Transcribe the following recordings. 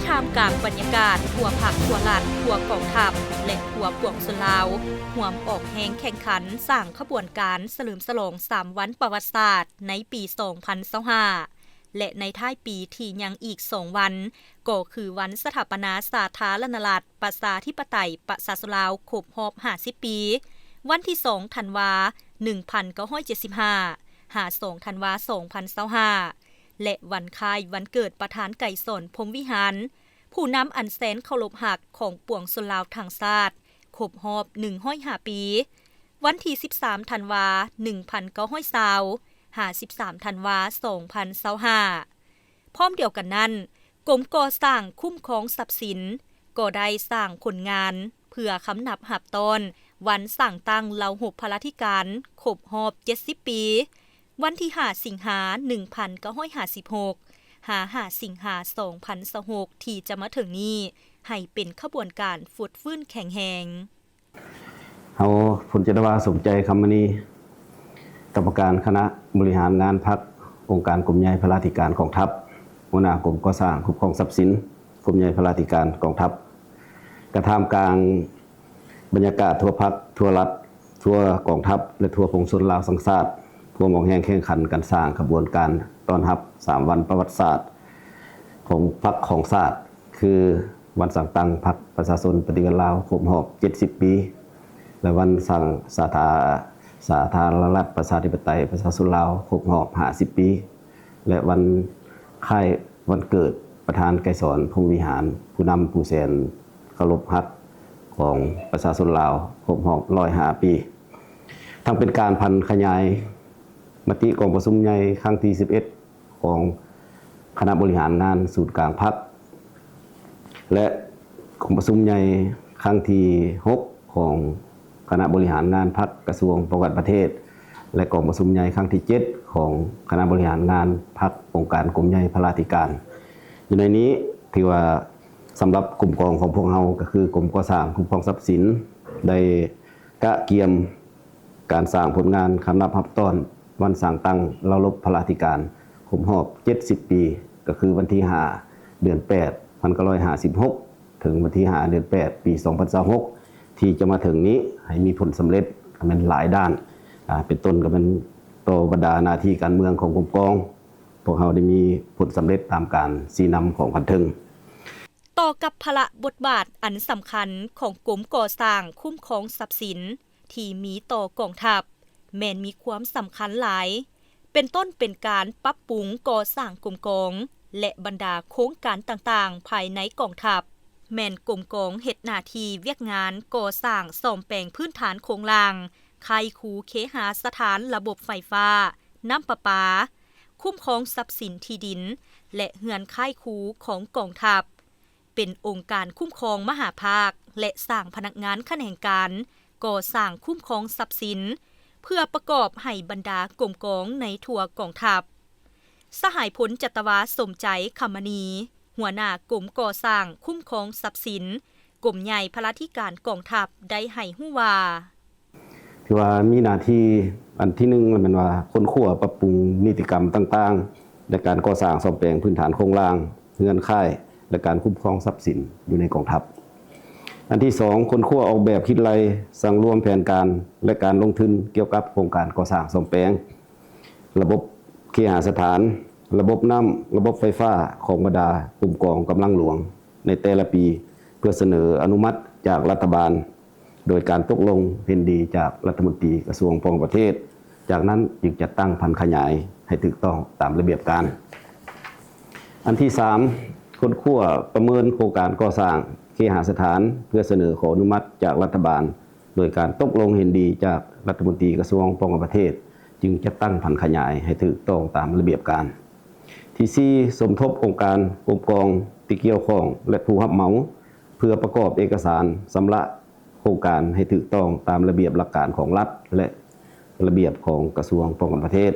ท่ามกลางบรรยากาศทั่วภาคทั่วรัฐทั่วกองทัพและทั่วปวงชนลาวห่วมออกแห่งแข่งขันสร้างขบวนการเฉลิมฉลอง3วันประวัติศาสตร์ในปี2025และในท้ายปีที่ยังอีก2วันก็คือวันสถาปนาสาธารณรัฐประชาธิปไตยประชาชนลาวครบรอบ50ปีวันที่2ธันวา1975 2ธันวา2025และวันคล้ายวันเกิดประธานไก่สนพรหมวิหารผู้นำอันแสนเคารพรักของปวงชนลาวทั้งชาติครบรอบ105ปีวันที่13ธันวา1920 13ธันวา2025พร้อมเดียวกันนั้นกรมก่อสร้างคุ้มครองทรัพย์สินก็ได้สร้างผลงานเพื่อคำนับหับต้นวันสร้างตั้งเหล่า6พลาธิการครบรอบ70ปีวันที่5สิงหา1956 5สิงหา2026ที่จะมาถึงนี้ให้เป็นขบวนการฟุดฟื้นแข็งแรงเฮาผลจิตวาสมใจคำมณีกรรมการคณะบริหารงานพรรคองค์การกลุ่มใหญ่พลาธิการกองทัพหัวหน้ากรมก่อสร้างคุ้มครองทรัพย์สินกลุ่มใหญ่พลาธิการกองทัพกระทำกลางบรรยากาศทั่วพรรคทั่วรัฐทั่วกองทัพและทั่วปวงชนลาวสังชาติร่วมออกแห่งแข่งขันกันสร้างขบวนการต้อนรับ3วันประวัติศาสตร์ของพรรคของชาติคือวันสั่งตั้งพรรคประชาชนปฏิวัติลาวครบรอบ70ปีและวันสั่งสาธารณรัฐประชาธิปไตยประชาชนลาวครบรอบ50ปีและวันคล้ายวันเกิดประธานไกรสอนพรหมวิหารผู้นำผู้แสนเคารพรักของประชาชนลาวครบรอบ105ปีทั้งเป็นการพันขยายมติกองประชุมใหญ่ครั้งที่11ของคณะบริหารงานศูนย์กลางพรรคและกองประชุมใหญ่ครั้งที่6ของคณะบริหารงานพรรคกระทรวงป้องกันประเทศและกองประชุมใหญ่ครั้งที่7ของคณะบริหารงานพรรคองค์การกลุ่มใหญ่พลาธิการอยู่ในนี้ที่ว่าสำหรับกลุ่มกองของพวกเราก็คือกรมก่อสร้างคุ้มครองทรัพย์สินได้กะเกียมการสร้างผลงานคำนับหับต้อนวันสร้างตั้งเหล่ารบพลาธิการครบรอบ70ปีก็คือวันที่5เดือน8 1956ถึงวันที่5เดือน8ปี2026ที่จะมาถึงนี้ให้มีผลสำเร็จมันหลายด้านเป็นต้นก็เป็นต่อบรรดาหน้าที่การเมืองของกรมกองพวกเราได้มีผลสำเร็จตามการชี้นำของพันทึงต่อกับภาระบทบาทอันสำคัญของกรมก่อสร้างคุ้มครองทรัพย์สินที่มีต่อกองทัพแม้นมีความสำคัญหลายเป็นต้นเป็นการปรับปรุงก่อสร้างกรมกองและบรรดาโครงการต่างๆภายในกองทัพแม่นกรมกองเฮ็ดหน้าที่เวียกงานก่อสร้างซ่อมแปลงพื้นฐานโครงล่างไขคูเคหสถานระบบไฟฟ้าน้ำประปาคุ้มครองทรัพย์สินที่ดินและเฮือนไขคูของกองทัพเป็นองค์การคุ้มครองมหาภาคและสร้างพนักงานแขนงการก่อสร้างคุ้มครองทรัพย์สินเพื่อประกอบให้บรรดากรมกองในทั่วกองทัพสหายผลจัตวาสมใจคำมณีหัวหน้ากรมก่อสร้างคุ้มครองทรัพย์สินกรมใหญ่พลาธิการกองทัพได้ให้ฮู้ว่าที่ว่ามีหน้าที่อันที่1มันเป็นว่าค้นคว้าปรับปรุงนิติกรรมต่างๆในการก่อสร้างซ่อมแปลงพื้นฐานโครงล่างเฮือนค่ายและการคุ้มครองทรัพย์สินอยู่ในกองทัพอันที่2ค้นคว้าออกแบบคิดไล่สั่งรวมแผนการและการลงทุนเกี่ยวกับโครงการก่อสร้างซ่อมแปลงระบบเคหสถานระบบน้ำระบบไฟฟ้าของบรรดากลุ่มกองกำลังหลวงในแต่ละปีเพื่อเสนออนุมัติจากรัฐบาลโดยการตกลงเห็นดีจากรัฐมนตรีกระทรวงป้องกันประเทศจากนั้นจึงจะตั้งพันขยายให้ถูกต้องตามระเบียบการอันที่3ค้นคว้าประเมินโครงการก่อสร้างเคหสถานเพื่อเสนอขออนุมัติจากรัฐบาลโดยการตกลงเห็นดีจากรัฐมนตรีกระทรวงป้องกันประเทศจึงจะตั้งพันขยายให้ถูกต้องตามระเบียบการที่4สมทบองค์การกรมกองที่เกี่ยวข้องและผู้รับเหมาเพื่อประกอบเอกสารสำระโครงการให้ถูกต้องตามระเบียบหลักการของรัฐและระเบียบของกระทรวงป้องกันประเทศ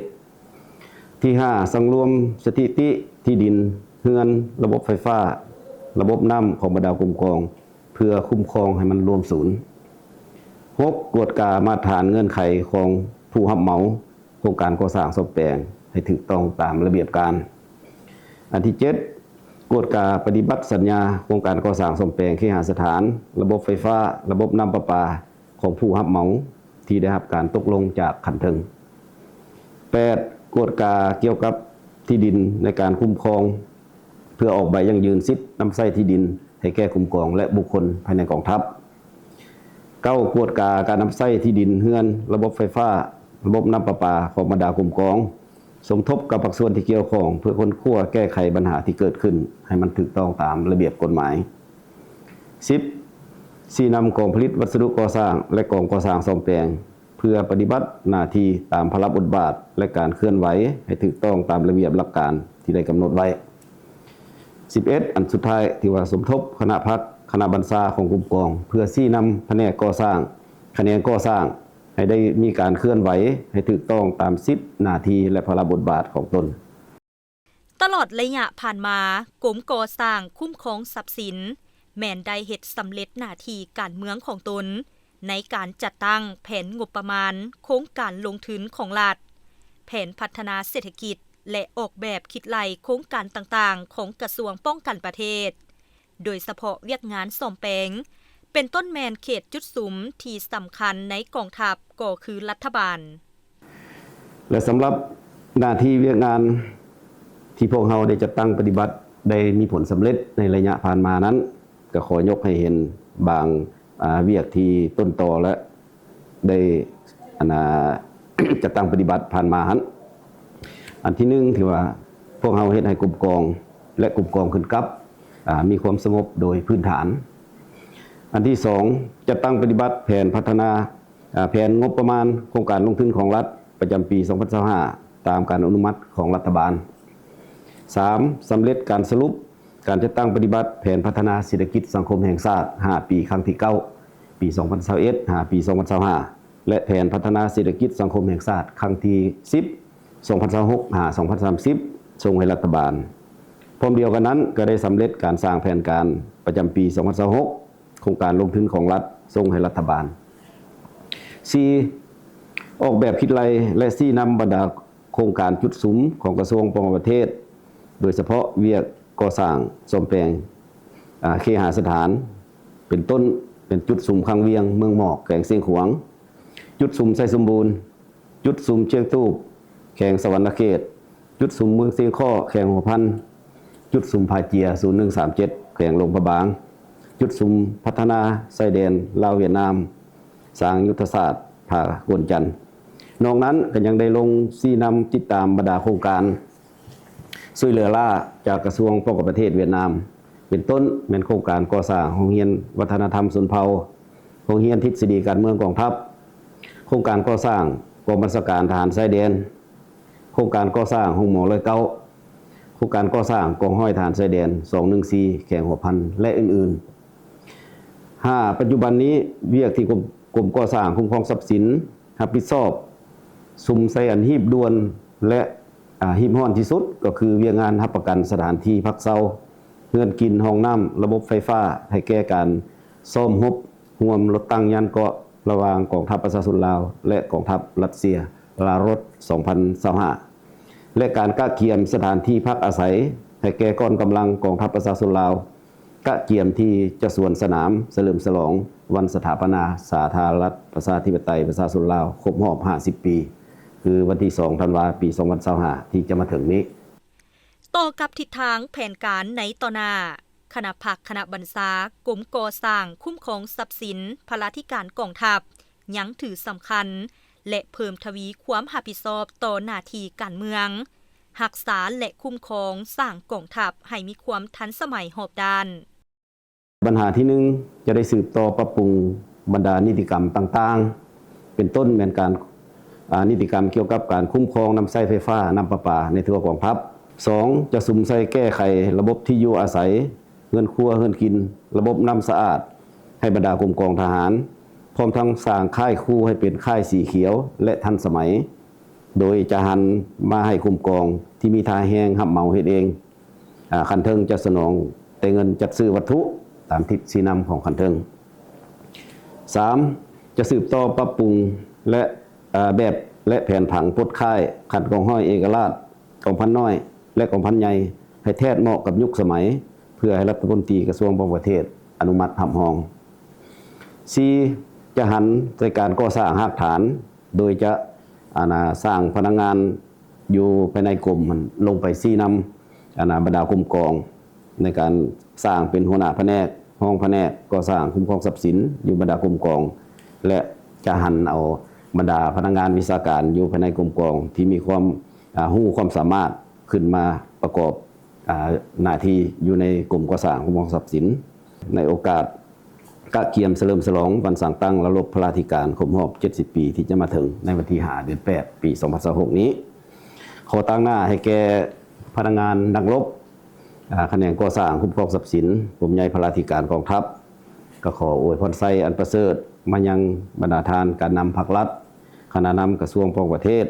ที่5สังรวมสถิติที่ดินเฮือนระบบไฟฟ้าระบบน้ำของบรรดากรมกองเพื่อคุ้มครองให้มันรวมศูนย์6ตรวจการมาตรฐานเงื่อนไขของผู้รับเหมาโครงการก่อสร้างซ่อมแปลงให้ถูกต้องตามระเบียบการอันที่7ก กวดกาปฏิบัติสัญญาโครงการก่อสร้างซ่อมแปลงเคหสถานระบบไฟฟ้าระบบน้ำประปาของผู้รับเหมาที่ได้รับการตกลงจากขันเทิง 8. กวดกาเกี่ยวกับที่ดินในการคุ้มครองเพื่อออกใบยั่งยืนสิทธินำไส้ที่ดินให้แก่คุ้มครองและบุคคลภายในกองทัพ 9. กวดกาการนำไส้ที่ดินเฮือนระบบไฟฟ้าระบบน้ำประปาของบรรดากลุ่มกองสมทบกับภาคส่วนที่เกี่ยวข้องเพื่อค้นคว้าแก้ไขปัญหาที่เกิดขึ้นให้มันถูกต้องตามระเบียบกฎหมาย 10. ชี้นำกองผลิตวัสดุก่อสร้างและกองก่อสร้างซ่อมแปลงเพื่อปฏิบัติหน้าที่ตามพระราชบทบาทและการเคลื่อนไหวให้ถูกต้องตามระเบียบหลักการที่ได้กำหนดไว้ 11. อันสุดท้ายที่ว่าสมทบคณะพักคณะบรรษาของกลุ่มกองเพื่อชี้นำแผนกก่อสร้างคะแนนก่อสร้างให้ได้มีการเคลื่อนไหวให้ถูกต้องตามสิทธิหน้าที่และพระราชบทบาทของตนตลอดระยะผ่านมากรมก่อสร้างคุ้มครองทรัพย์สินแม่นได้เฮ็ดสำเร็จหน้าที่การเมืองของตนในการจัดตั้งแผนงบประมาณโครงการลงทุนของรัฐแผนพัฒนาเศรษฐกิจและออกแบบคิดไล่โครงการต่างๆของกระทรวงป้องกันประเทศโดยเฉพาะเวียกงานซ่อมแปลงเป็นต้นแมนเขตจุดสุมที่สำคัญในกองทัพก็คือรัฐบาลและสำหรับหน้าที่เวียกงานที่พวกเราได้จัดตั้งปฏิบัติได้มีผลสำเร็จในระยะผ่านมานั้นก็ขอยกให้เห็นบางเวียกที่ต้นตอและได้จัดตั้งปฏิบัติผ่านมาอันที่หนึ่งที่ว่าพวกเราเฮ็ดให้กลุ่มกองและกลุ่มกองขึ้นกับมีความสงบโดยพื้นฐานอันที่สองจัดตั้งปฏิบัติแผนพัฒนาแผนงบประมาณโครงการลงทุนของรัฐประจำปี 2025 ตามการอนุมัติของรัฐบาล 3. สำเร็จการสรุปการจัดตั้งปฏิบัติแผนพัฒนาเศรษฐกิจสังคมแห่งชาติ5ปีครั้งที่9ปี 2021 5ปี 2025 และแผนพัฒนาเศรษฐกิจสังคมแห่งชาติครั้งที่10 2026 2030ส่งให้รัฐบาลพร้อมเดียวกันนั้นก็ได้สำเร็จการสร้างแผนการประจำปี 2026 โครงการลงทุนของรัฐส่งให้รัฐบาล 4. ออกแบบคิดไล่และชี้นำบรรดาโครงการจุดสุมของกระทรวงป้องกันประเทศโดยเฉพาะเวียกก่อสร้างซ่อมแปลงเคหสถานเป็นต้นเป็นจุดสุมคังเวียงเมืองหมอกแขวงเสียงขวางจุดสุมไซสมบูรณ์จุดสุมเชียงตูบแขวงสวรรณเขตจุดสุมเมืองเสียงข้อแขวงหัวพันจุดสุมพาเจีย0137แขวงหลวงพระบางจุดสุมพัฒนาไซแดนลาวเวียดนามสร้างยุทธศาสตร์ผากวนจันทร์นอกนั้นก็ยังได้ลงชี้นำติดตามบรรดาโครงการช่วยเหลือล่าจากกระทรวงป้องกันประเทศเวียดนามเป็นต้นเป็นโครงการก่อสร้างโรงเรียนวัฒนธรรมชนเผ่าโรงเรียนทฤษฎีการเมืองกองทัพโครงการก่อสร้างกองบัญชาการทหารชายแดนโครงการก่อสร้างโรงหมอร้อยเก้าโครงการก่อสร้างกองห้อยทหารชายแดน214แขวงหัวพันและอื่นๆ 5. ปัจจุบันนี้เวียกที่กรมก่อสร้างคุ้มครองทรัพย์สินรับผิดชอบซุ่มใส่อันหีบด่วนและหีบห้อนที่สุดก็คือเวียงงานรับประกันสถานที่พักเซาเงินกินห้องน้ำระบบไฟฟ้าให้แก้การซ่อมฮบห่วมรถตั้งยานเกาะระหว่างกองทัพประชาชนลาวและกองทัพรัสเซียลารถ2025และการกะเกียมสถานที่พักอาศัยให้แก่กองกำลังกองทัพประชาชนลาวกะเกียมที่จะสวนสนามเฉลิมฉลองวันสถาปนาสาธารณรัฐประชาธิปไตยประชาชนลาวครบรอบ50 ปีคือวันที่2ธันวาคมปี 2025ที่จะมาถึงนี้ต่อกับทิศทางแผนการในต่อหน้าคณะพักคณะบรรษากรมก่อสร้างคุ้มครองทรัพย์สินพลาธิการกองทัพยังถือสำคัญและเพิ่มทวีความรับผิดชอบต่อหน้าที่การเมืองรักษาและคุ้มครองสร้างกองทัพให้มีความทันสมัยรอบด้านปัญหาที่1จะได้สืบต่อปรับปรุงบรรดานิติกรรมต่างๆเป็นต้นแม่นการนิติกรรมเกี่ยวกับการคุ้มครองน้ำใช้ไฟฟ้าน้ำประปาในทั่วกองทัพ 2. จะสุ่มใส่แก้ไขระบบที่อยู่อาศัยเงินครัวเงินกินระบบน้ำสะอาดให้บรรดากรมกองทหารพร้อมทั้งสร้างค่ายคู่ให้เป็นค่ายสีเขียวและทันสมัยโดยจะหันมาให้กรมกองที่มีท่าแห้งรับเหมาเฮ็ดเองคันเทิงจะสนองแต่เงินจัดซื้อวัตถุตามทิศชี้นำของคันเทิง 3. จะสืบต่อปรับปรุงและแบบและแผนผังปลดค่ายขัดกองห้อยเอกราชกองพันน้อยและกองพันใหญ่ให้แทบเหมาะกับยุคสมัย พื่อให้รัฐมนตรีกระทรวงต่างประเทศอนุมัติรับรอง 4. จะหันในการก่อสร้างรากฐานโดยจะสร้างพนักงานอยู่ภายในกรมมันลงไปชี้นำบรรดากรมกองในการสร้างเป็นหัวหน้าแผนกห้องแผนกก่อสร้างคุ้มครองทรัพย์สินอยู่บรรดากรมกองและจะหันเอาบรรดาพนักงานวิชาการอยู่ภายในกรมกองที่มีความรู้ความสามารถขึ้นมาประกอบหน้าที่อยู่ในกรมก่อสร้างคุ้มครองทรัพย์สินในโอกาสกะเกียมเฉลิมฉลองวันสั่งตั้งระบบพระราธิการครบรอบ70 ปีที่จะมาถึงในวันที่5 เดือน 8 ปี 2026 นี้ขอตั้งหน้าให้แก่พนักงานนักรบแขนงก่อสร้างคุ้มครองทรัพย์สินกรมใหญ่พระราธิการกองทัพก็ขออวยพรไส้อันประเสริฐมายังบรรดาทานการนำภาครัฐคณะนำกระทรวงต่างประเทศ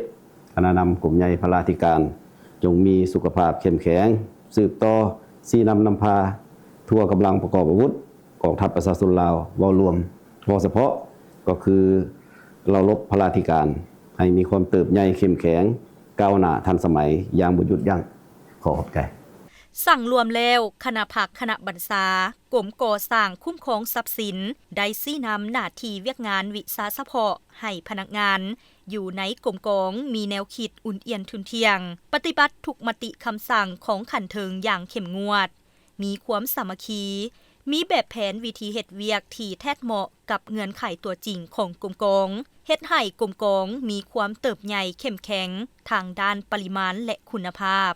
คณะนำกรมใหญ่พระราธิการจงมีสุขภาพเข้มแข็งสืบต่อชี้นำพาทั่วกำลังประกอบอาวุธกองทัพประชาชนลาวเว้ารวมเฉพาะก็คือเรารบพระราธิการให้มีความเติบใหญ่เข้มแข็งก้าวหน้าทันสมัยอย่างบ่หยุดยั้งขอขอบใจสั่งรวมแล้วคณะผักคณะบรรษากรมก่อสร้างคุ้มครองทรัพย์สินได้ชี้นำหน้าที่เวียกงานวิสาเฉพาะให้พนักงานอยู่ในกรมกองมีแนวคิดอุ่นเอียนทุนเทียงปฏิบัติทุกมติคำสั่งของขันเทิงอย่างเข้มงวดมีความสามัคคีมีแบบแผนวิธีเฮ็ดเวียกที่แทดเหมาะกับเงื่อนไขตัวจริงของกรมกองเฮ็ดให้กรมกองมีความเติบใหญ่เข้มแข็งทางด้านปริมาณและคุณภาพ